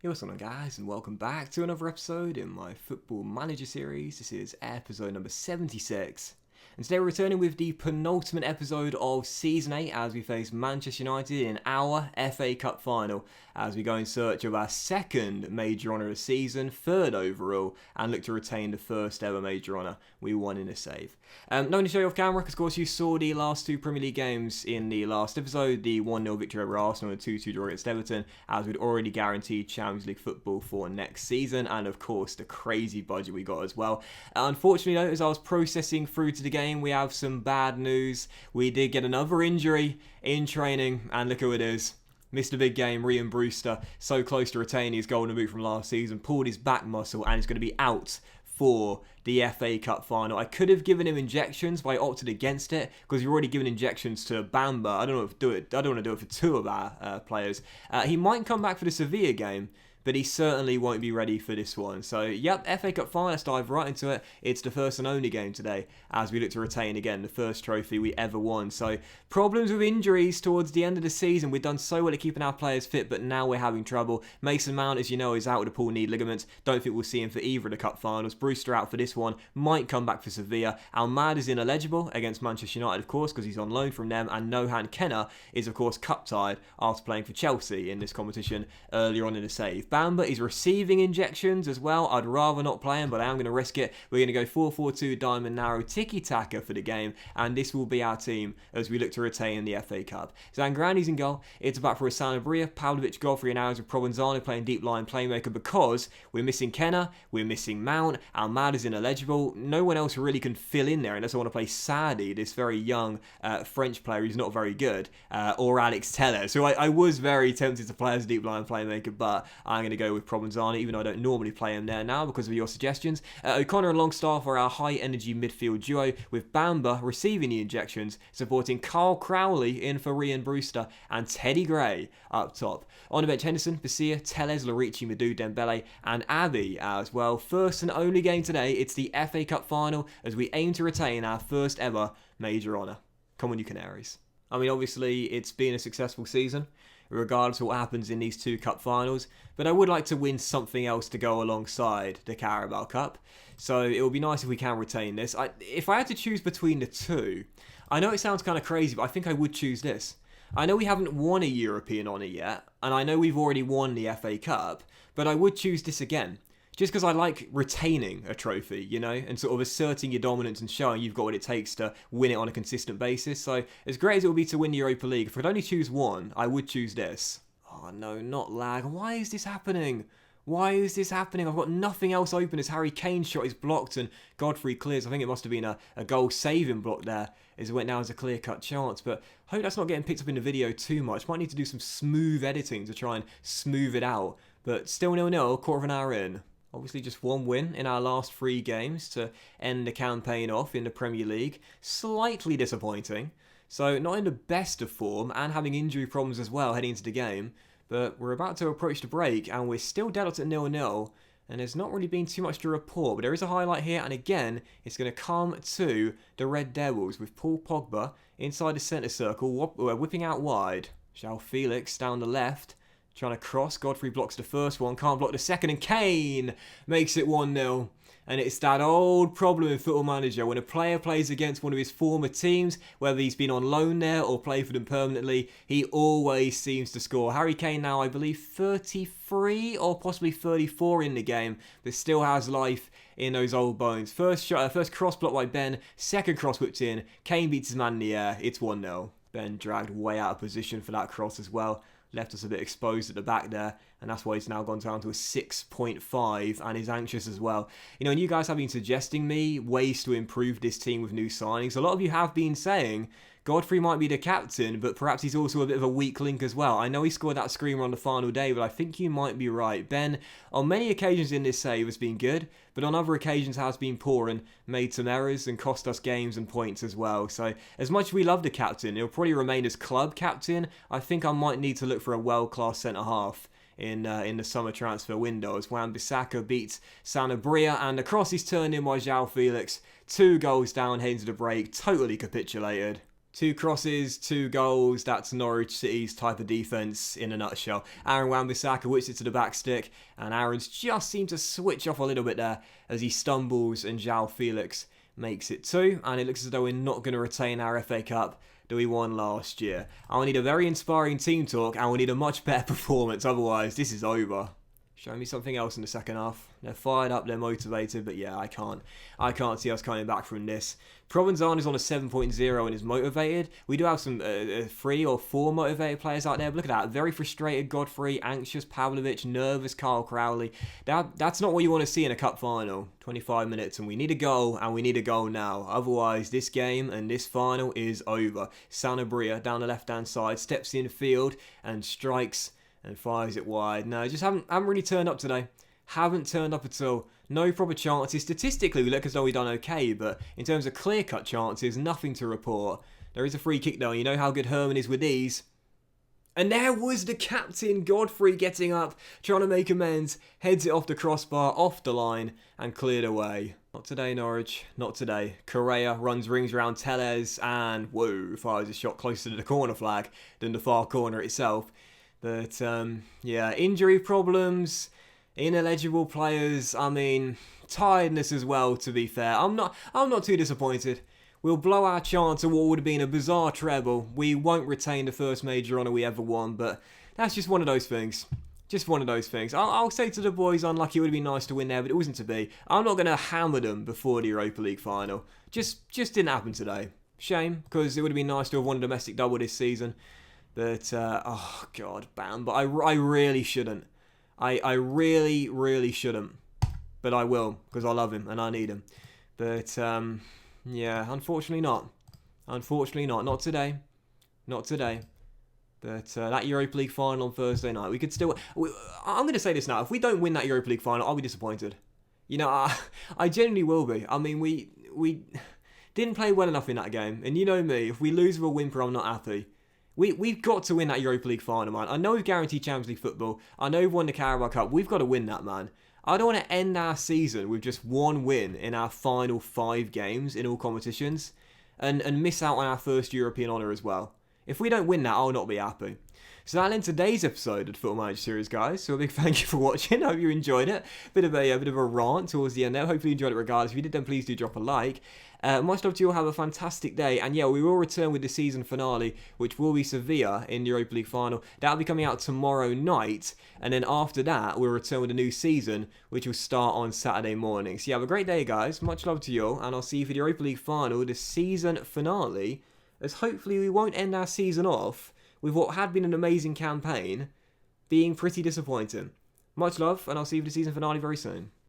Hey, what's going on, guys, and welcome back to another episode in my Football Manager series. This is episode number 76. And today we're returning with the penultimate episode of Season 8 as we face Manchester United in our FA Cup final as we go in search of our second major honour of the season, third overall, and look to retain the first ever major honour we won in a save. Not going to show you off camera because, of course, you saw the last two Premier League games in the last episode, the 1-0 victory over Arsenal and 2-2 draw against Everton, as we'd already guaranteed Champions League football for next season, and of course the crazy budget we got as well. Unfortunately though, as I was processing through to the game, we have some bad news. We did get another injury in training, and look who it is. Missed a big game, Ryan Brewster, so close to retaining his golden boot from last season, pulled his back muscle and is going to be out for the FA Cup final. I could have given him injections, but I opted against it because we've already given injections to Bamba. I don't want to do it for two of our players. He might come back for the Sevilla game, but he certainly won't be ready for this one. So, yep, FA Cup final, let's dive right into it. It's the first and only game today as we look to retain, again, the first trophy we ever won. So, problems with injuries towards the end of the season. We've done so well at keeping our players fit, but now we're having trouble. Mason Mount, as you know, is out with a pulled knee ligaments. Don't think we'll see him for either of the cup finals. Brewster out for this one. Might come back for Sevilla. Almada is ineligible against Manchester United, of course, because he's on loan from them. And Nohan Kenner is, of course, cup-tied after playing for Chelsea in this competition earlier on in the save. Bamba is receiving injections as well. I'd rather not play him, but I am going to risk it. We're going to go 4-4-2 diamond narrow tiki-taka for the game, and this will be our team as we look to retain the FA Cup. Zangrani's in goal. It's back for Sanabria, Pavlovic, Godfrey, and Aaron with Provenzano playing deep line playmaker because we're missing Kenner, we're missing Mount, Almada's ineligible. No one else really can fill in there unless I want to play Sadi, this very young French player who's not very good, or Alex Teller. So I was very tempted to play as a deep line playmaker, but I'm going to go with Provenzano, even though I don't normally play him there now because of your suggestions. O'Connor and Longstaff are our high-energy midfield duo, with Bamba receiving the injections, supporting Carl Crowley in for Ryan Brewster, and Teddy Gray up top. On the bench, Henderson, Basia, Tellez, Lorici, Madu, Dembele, and Abbey as well. First and only game today, it's the FA Cup final as we aim to retain our first ever major honour. Come on, you Canaries. I mean, obviously, it's been a successful season, regardless of what happens in these two cup finals, but I would like to win something else to go alongside the Carabao Cup, so it would be nice if we can retain this. If I had to choose between the two, I know it sounds kind of crazy, but I think I would choose this. I know we haven't won a European honour yet, and I know we've already won the FA Cup, but I would choose this again. Just because I like retaining a trophy, you know, and sort of asserting your dominance and showing you've got what it takes to win it on a consistent basis. So as great as it would be to win the Europa League, if I could only choose one, I would choose this. Oh no, not lag. Why is this happening? Why is this happening? I've got nothing else open as Harry Kane's shot is blocked and Godfrey clears. I think it must have been a goal saving block there as it went down as a clear-cut chance. But I hope that's not getting picked up in the video too much. Might need to do some smooth editing to try and smooth it out. But still 0-0, quarter of an hour in. Obviously just one win in our last 3 games to end the campaign off in the Premier League. Slightly disappointing. So not in the best of form and having injury problems as well heading into the game. But we're about to approach the break and we're still dead at 0-0. And there's not really been too much to report. But there is a highlight here, and again, it's going to come to the Red Devils with Paul Pogba inside the centre circle, whipping out wide. João Felix down the left. Trying to cross, Godfrey blocks the first one, can't block the second, and Kane makes it 1-0. And it's that old problem in Football Manager, when a player plays against one of his former teams, whether he's been on loan there or played for them permanently, he always seems to score. Harry Kane now, I believe, 33 or possibly 34 in the game, but still has life in those old bones. First cross blocked by Ben, second cross whipped in, Kane beats his man in the air, it's 1-0. Ben dragged way out of position for that cross as well. Left us a bit exposed at the back there, and that's why he's now gone down to a 6.5 and is anxious as well. You know, and you guys have been suggesting me ways to improve this team with new signings. A lot of you have been saying Godfrey might be the captain, but perhaps he's also a bit of a weak link as well. I know he scored that screamer on the final day, but I think you might be right. Ben, on many occasions in this save, has been good, but on other occasions has been poor and made some errors and cost us games and points as well. So as much as we love the captain, he'll probably remain as club captain. I think I might need to look for a world-class centre-half in the summer transfer window as Wan-Bissaka beats Sanabria, and the cross is turned in by João Felix. 2 goals down, heading to the break, totally capitulated. 2 crosses, 2 goals. That's Norwich City's type of defence in a nutshell. Aaron Wan-Bissaka whips it to the back stick, and Aaron's just seemed to switch off a little bit there as he stumbles, and João Felix makes it 2. And it looks as though we're not going to retain our FA Cup that we won last year. And we need a very inspiring team talk, and we need a much better performance. Otherwise, this is over. Show me something else in the second half. They're fired up, they're motivated, but yeah, I can't see us coming back from this. Provenzano is on a 7.0 and is motivated. We do have some 3 or 4 motivated players out there, but look at that. Very frustrated Godfrey, anxious Pavlovic, nervous Kyle Crowley. That's not what you want to see in a cup final. 25 minutes, and we need a goal, and we need a goal now. Otherwise, this game and this final is over. Sanabria down the left-hand side, steps in field and strikes and fires it wide. No, just haven't really turned up today. Haven't turned up at all. No proper chances. Statistically, we look as though we've done okay, but in terms of clear-cut chances, nothing to report. There is a free kick though. You know how good Herman is with these. And there was the captain, Godfrey, getting up, trying to make amends, heads it off the crossbar, off the line, and cleared away. Not today, Norwich. Not today. Correa rings around Tellez, and whoa, fires a shot closer to the corner flag than the far corner itself. But, yeah, injury problems, ineligible players, I mean, tiredness as well, to be fair. I'm not too disappointed. We'll blow our chance of what would have been a bizarre treble. We won't retain the first major honour we ever won, but that's just one of those things. Just one of those things. I'll say to the boys, unlucky, it would have been nice to win there, but it wasn't to be. I'm not going to hammer them before the Europa League final. Just didn't happen today. Shame, because it would have been nice to have won a domestic double this season. But, oh, God, bam. But I really shouldn't. I really, really shouldn't. But I will, because I love him and I need him. But, yeah, unfortunately not. Unfortunately not. Not today. Not today. But that Europa League final on Thursday night, we could still... I'm going to say this now. If we don't win that Europa League final, I'll be disappointed. You know, I genuinely will be. I mean, we didn't play well enough in that game. And you know me, if we lose with a whimper, I'm not happy. We've got to win that Europa League final, man. I know we've guaranteed Champions League football. I know we've won the Carabao Cup. We've got to win that, man. I don't want to end our season with just one win in our final 5 games in all competitions and miss out on our first European honour as well. If we don't win that, I'll not be happy. So that'll end today's episode of the Football Manager series, guys. So a big thank you for watching. I hope you enjoyed it. Bit of a rant towards the end there. Hopefully you enjoyed it regardless. If you did, then please do drop a like. Much love to you all. Have a fantastic day. And yeah, we will return with the season finale, which will be Sevilla in the Europa League final. That'll be coming out tomorrow night. And then after that, we'll return with a new season, which will start on Saturday morning. So yeah, have a great day, guys. Much love to you all. And I'll see you for the Europa League final, the season finale, as hopefully we won't end our season off with what had been an amazing campaign being pretty disappointing. Much love, and I'll see you for the season finale very soon.